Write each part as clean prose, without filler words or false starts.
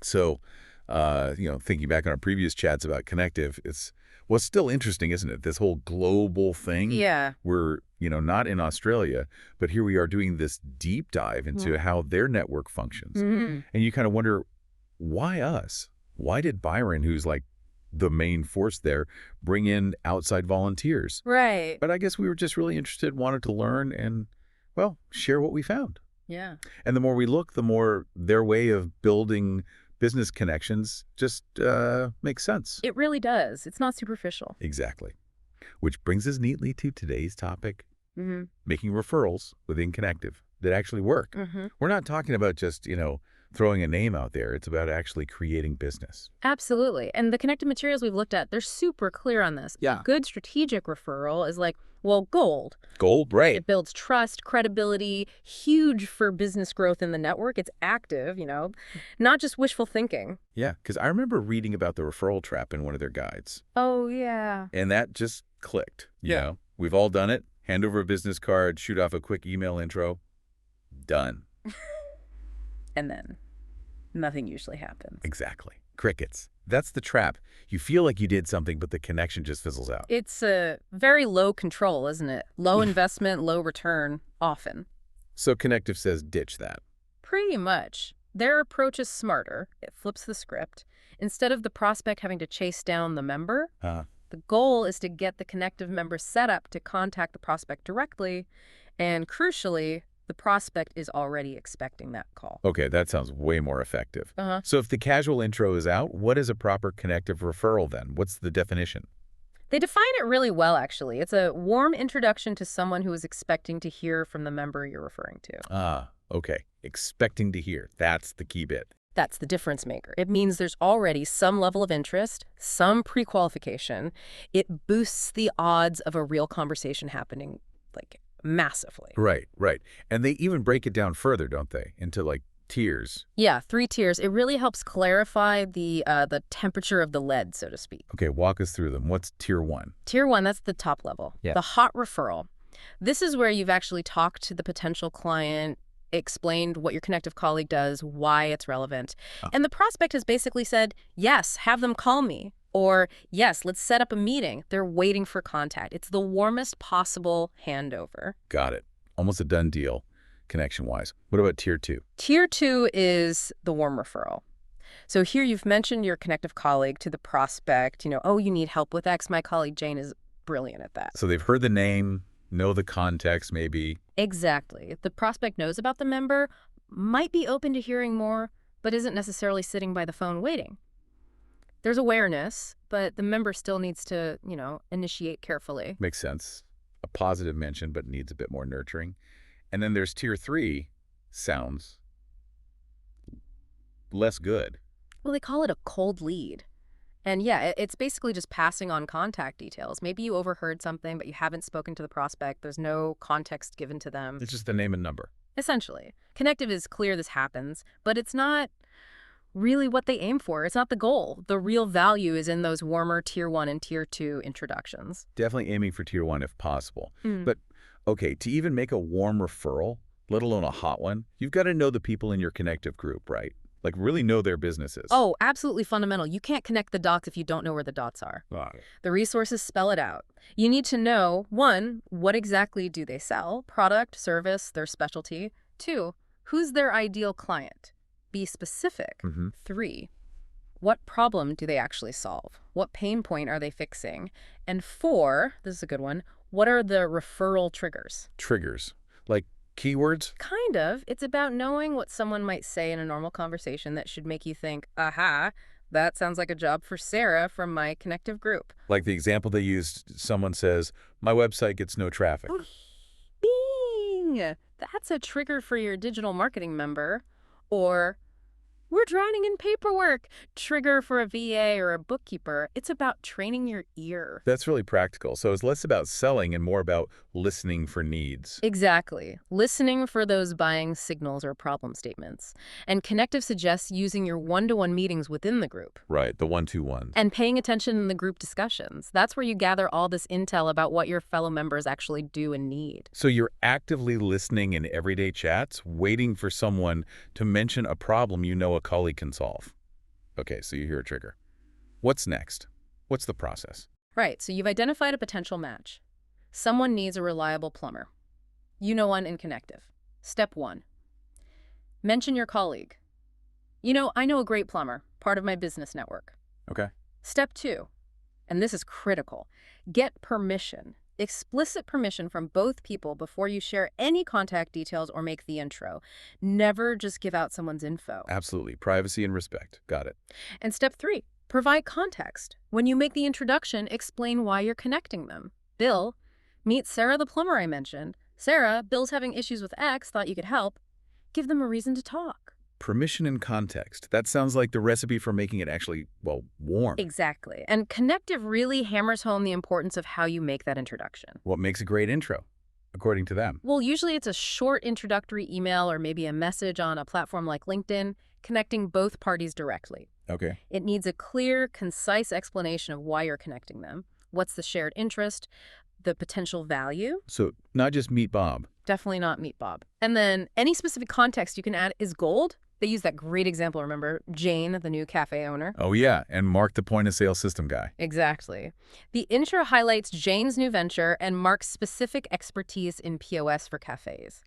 So, thinking back on our previous chats about Connective, it's still interesting, isn't it? This whole global thing. Yeah. We're, not in Australia, but here we are doing this deep dive into how their network functions. Mm-hmm. And you kind of wonder, why us? Why did Byron, who's like the main force there, bring in outside volunteers? Right. But I guess we were just really interested, wanted to learn, and, well, share what we found. Yeah. And the more we look, the more their way of building business connections just makes sense. It really does. It's not superficial. Exactly. Which brings us neatly to today's topic, Mm-hmm. making referrals within Connective that actually work. Mm-hmm. We're not talking about just, throwing a name out there. It's about actually creating business. Absolutely. And the connected materials we've looked at, they're super clear on this. Yeah. A good strategic referral is like, gold. Gold, right. It builds trust, credibility, huge for business growth in the network. It's active, not just wishful thinking. Yeah, because I remember reading about the referral trap in one of their guides. Oh, yeah. And that just clicked. You know, we've all done it. Hand over a business card, shoot off a quick email intro. Done. And then nothing usually happens. Exactly. Crickets. That's the trap. You feel like you did something, but the connection just fizzles out. It's a very low control, isn't it? Low investment, low return, often. So Connective says ditch that. Pretty much. Their approach is smarter. It flips the script. Instead of the prospect having to chase down the member, the goal is to get the Connective member set up to contact the prospect directly, and crucially, the prospect is already expecting that call. Okay, that sounds way more effective. Uh-huh. So if the casual intro is out, what is a proper Connective referral then? What's the definition? They define it really well, actually. It's a warm introduction to someone who is expecting to hear from the member you're referring to. Okay. Expecting to hear. That's the key bit. That's the difference maker. It means there's already some level of interest, some pre-qualification. It boosts the odds of a real conversation happening, massively. Right. And they even break it down further, don't they? Into tiers. Yeah, 3 tiers. It really helps clarify the temperature of the lead, so to speak. Okay, walk us through them. What's tier 1? Tier 1, that's the top level. Yeah. The hot referral. This is where you've actually talked to the potential client, explained what your Connective colleague does, why it's relevant. And the prospect has basically said, yes, have them call me. Or, yes, let's set up a meeting. They're waiting for contact. It's the warmest possible handover. Got it. Almost a done deal, connection-wise. What about tier 2? Tier 2 is the warm referral. So here you've mentioned your Connective colleague to the prospect. You need help with X. My colleague Jane is brilliant at that. So they've heard the name, know the context maybe. Exactly. The prospect knows about the member, might be open to hearing more, but isn't necessarily sitting by the phone waiting. There's awareness, but the member still needs to, initiate carefully. Makes sense. A positive mention, but needs a bit more nurturing. And then there's tier 3, sounds less good. Well, they call it a cold lead. And yeah, it's basically just passing on contact details. Maybe you overheard something, but you haven't spoken to the prospect. There's no context given to them. It's just the name and number. Essentially. Connective is clear this happens, but it's not really what they aim for. It's not the goal. The real value is in those warmer tier 1 and tier 2 introductions. Definitely aiming for tier 1 if possible. But, okay, to even make a warm referral, let alone a hot one, you've got to know the people in your Connective group, right? Really know their businesses. Oh, absolutely fundamental. You can't connect the dots if you don't know where the dots are. The resources spell it out. You need to know, 1, what exactly do they sell? Product, service, their specialty. 2, who's their ideal client? Be specific. 3, what problem do they actually solve? What pain point are they fixing? And 4, this is a good one, what are the referral triggers? Triggers. Like keywords? Kind of. It's about knowing what someone might say in a normal conversation that should make you think, aha, that sounds like a job for Sarah from my Connective group. Like the example they used, someone says, my website gets no traffic. Bing! That's a trigger for your digital marketing member. Or, we're drowning in paperwork. Trigger for a VA or a bookkeeper. It's about training your ear. That's really practical. So it's less about selling and more about listening for needs. Exactly. Listening for those buying signals or problem statements. And Connective suggests using your one-to-one meetings within the group. Right, the 1-2-1. And paying attention in the group discussions. That's where you gather all this intel about what your fellow members actually do and need. So you're actively listening in everyday chats, waiting for someone to mention a problem you know a colleague can solve. Okay, so you hear a trigger. What's next? What's the process? Right, so you've identified a potential match. Someone needs a reliable plumber. You know one in Connective. Step 1. Mention your colleague. I know a great plumber, part of my business network. Okay. Step 2, and this is critical, get permission. Explicit permission from both people before you share any contact details or make the intro. Never just give out someone's info. Absolutely. Privacy and respect. Got it. And step 3, provide context. When you make the introduction, explain why you're connecting them. Bill, meet Sarah the plumber I mentioned. Sarah, Bill's having issues with X, thought you could help. Give them a reason to talk. Permission and context. That sounds like the recipe for making it actually, well, warm. Exactly. And Connective really hammers home the importance of how you make that introduction. What makes a great intro, according to them? Well, usually it's a short introductory email or maybe a message on a platform like LinkedIn, connecting both parties directly. Okay. It needs a clear, concise explanation of why you're connecting them. What's the shared interest? The potential value? So not just meet Bob. Definitely not meet Bob. And then any specific context you can add is gold. They use that great example, remember? Jane, the new cafe owner. Oh, yeah, and Mark, the point-of-sale system guy. Exactly. The intro highlights Jane's new venture and Mark's specific expertise in POS for cafes.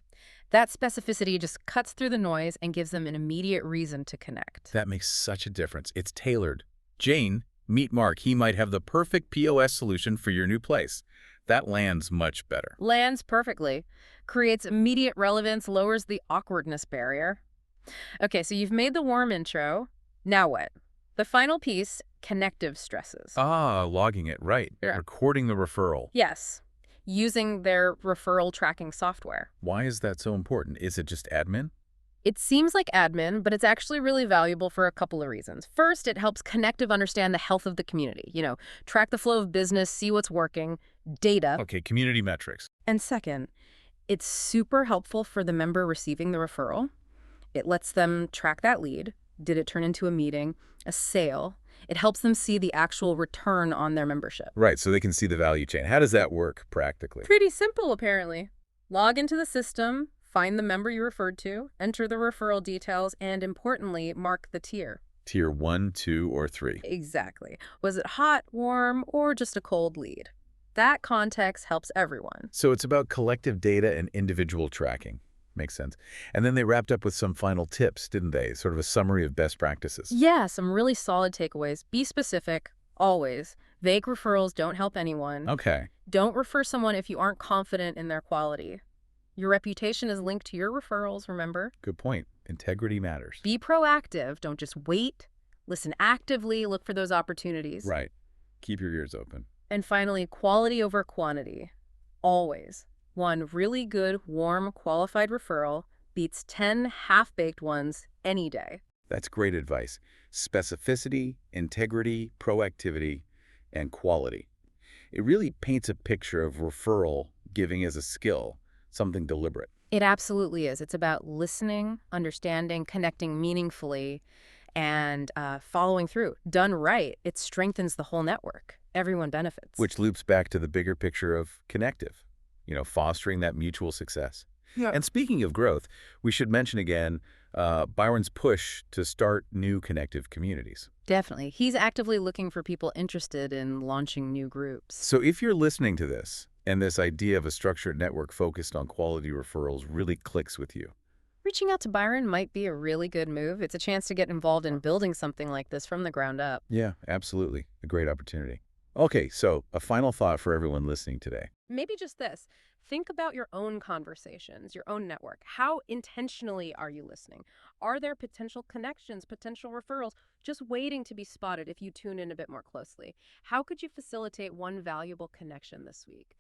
That specificity just cuts through the noise and gives them an immediate reason to connect. That makes such a difference. It's tailored. Jane, meet Mark. He might have the perfect POS solution for your new place. That lands much better. Lands perfectly. Creates immediate relevance, lowers the awkwardness barrier. Okay, so you've made the warm intro. Now what? The final piece, Connective stresses. Logging it, right. Yeah. Recording the referral. Yes, using their referral tracking software. Why is that so important? Is it just admin? It seems like admin, but it's actually really valuable for a couple of reasons. First, it helps Connective understand the health of the community. Track the flow of business, see what's working, data. Okay, community metrics. And second, it's super helpful for the member receiving the referral. It lets them track that lead. Did it turn into a meeting, a sale? It helps them see the actual return on their membership. Right, so they can see the value chain. How does that work practically? Pretty simple, apparently. Log into the system, find the member you referred to, enter the referral details, and importantly, mark the tier. Tier 1, 2, or 3. Exactly. Was it hot, warm, or just a cold lead? That context helps everyone. So it's about collective data and individual tracking. Makes sense. And then they wrapped up with some final tips, didn't they? Sort of a summary of best practices. Yeah, some really solid takeaways. Be specific, always. Vague referrals don't help anyone. Okay. Don't refer someone if you aren't confident in their quality. Your reputation is linked to your referrals, remember? Good point. Integrity matters. Be proactive. Don't just wait. Listen actively. Look for those opportunities. Right. Keep your ears open. And finally, quality over quantity. Always. One really good, warm, qualified referral beats 10 half-baked ones any day. That's great advice. Specificity, integrity, proactivity, and quality. It really paints a picture of referral giving as a skill, something deliberate. It absolutely is. It's about listening, understanding, connecting meaningfully, and following through. Done right, it strengthens the whole network. Everyone benefits. Which loops back to the bigger picture of Connective, fostering that mutual success. Yeah. And speaking of growth, we should mention again Byron's push to start new Connective communities. Definitely. He's actively looking for people interested in launching new groups. So if you're listening to this and this idea of a structured network focused on quality referrals really clicks with you, reaching out to Byron might be a really good move. It's a chance to get involved in building something like this from the ground up. Yeah, absolutely. A great opportunity. Okay, so a final thought for everyone listening today. Maybe just this. Think about your own conversations, your own network. How intentionally are you listening? Are there potential connections, potential referrals, just waiting to be spotted if you tune in a bit more closely? How could you facilitate one valuable connection this week?